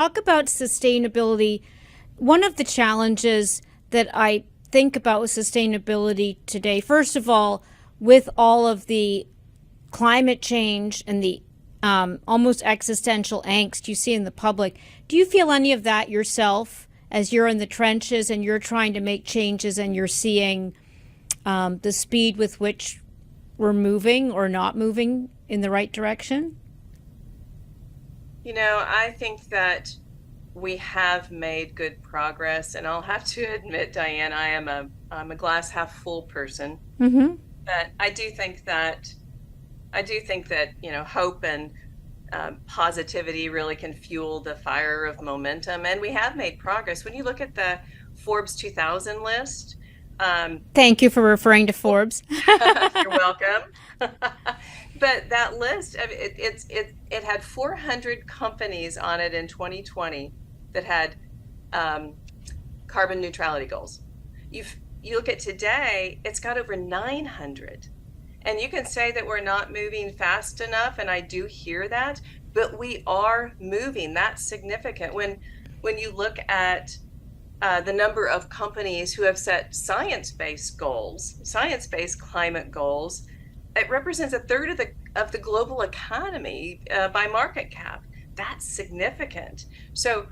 talk about sustainability. One of the challenges that I think about with sustainability today, first of all, with all of the climate change and the almost existential angst you see in the public, do you feel any of that yourself as you're in the trenches and you're trying to make changes and you're seeing the speed with which we're moving or not moving in the right direction? You know, I think that we have made good progress, and I'll have to admit, Diane, I'm a glass half full person. Mm-hmm. But I do think that hope and positivity really can fuel the fire of momentum, and we have made progress. When you look at the Forbes 2000 list, Thank you for referring to Forbes. you're welcome. But that list, it had 400 companies on it in 2020 that had carbon neutrality goals. You look at today, it's got over 900. And you can say that we're not moving fast enough, and I do hear that, but we are moving. That's significant. When you look at the number of companies who have set science-based goals, science-based climate goals, it represents a third of the global economy by market cap. That's significant. So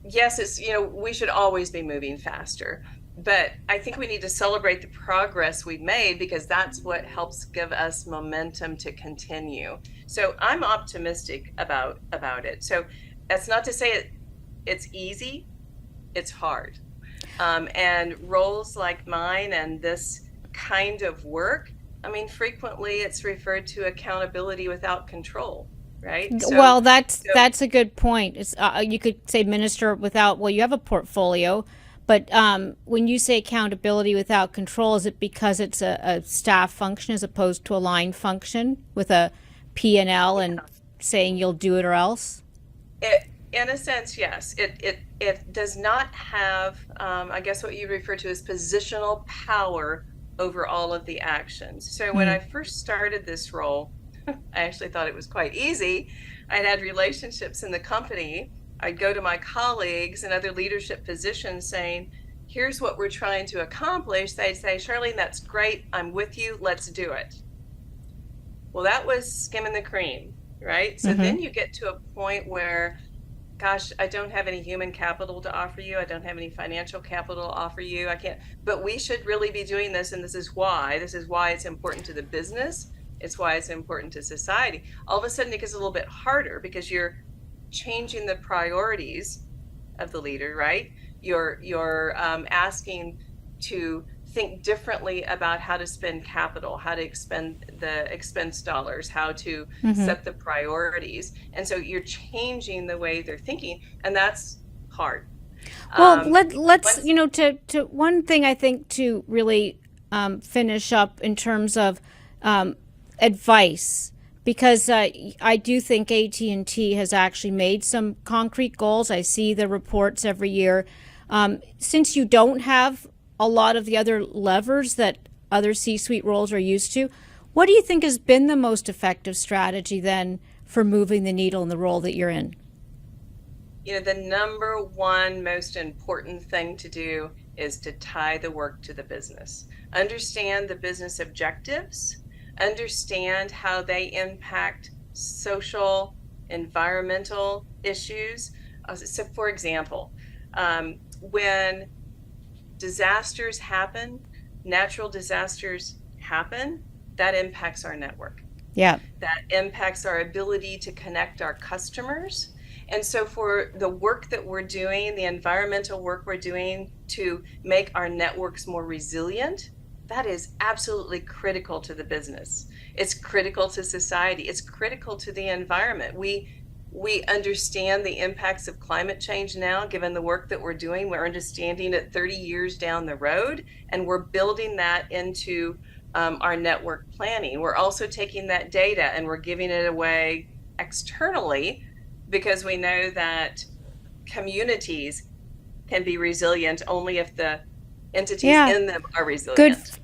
yes, it's we should always be moving faster, but I think we need to celebrate the progress we've made, because that's what helps give us momentum to continue. So I'm optimistic about it. So that's not to say it's easy. It's hard. And roles like mine and this kind of work, I mean, frequently it's referred to accountability without control, right? Well, that's a good point. It's you could say minister without. Well, you have a portfolio, but when you say accountability without control, is it because it's a staff function as opposed to a line function with a P&L and saying you'll do it or else? In a sense, yes. It does not have, I guess, what you refer to as positional power over all of the actions. So when I first started this role, I actually thought it was quite easy. I'd had relationships in the company. I'd go to my colleagues and other leadership positions saying, here's what we're trying to accomplish. They'd say, Charlene, that's great. I'm with you. Let's do it. Well, that was skimming the cream, right? So then you get to a point where, gosh, I don't have any human capital to offer you. I don't have any financial capital to offer you. I can't, but we should really be doing this. And this is why it's important to the business. It's why it's important to society. All of a sudden it gets a little bit harder because you're changing the priorities of the leader, right? You're asking to think differently about how to spend capital, how to expend the expense dollars, how to set the priorities. And so you're changing the way they're thinking, and that's hard. Well, let's to one thing I think to really finish up in terms of advice, because I do think AT&T has actually made some concrete goals. I see the reports every year. Since you don't have a lot of the other levers that other C-suite roles are used to, what do you think has been the most effective strategy then for moving the needle in the role that you're in? The number one most important thing to do is to tie the work to the business. Understand the business objectives, understand how they impact social, environmental issues. So for example, when disasters happen, natural disasters happen, that impacts our network. Yeah. That impacts our ability to connect our customers. And so for the work that we're doing, the environmental work we're doing to make our networks more resilient, that is absolutely critical to the business. It's critical to society. It's critical to the environment. We understand the impacts of climate change now, given the work that we're doing. We're understanding it 30 years down the road, and we're building that into our network planning. We're also taking that data and we're giving it away externally, because we know that communities can be resilient only if the entities in them are resilient. Good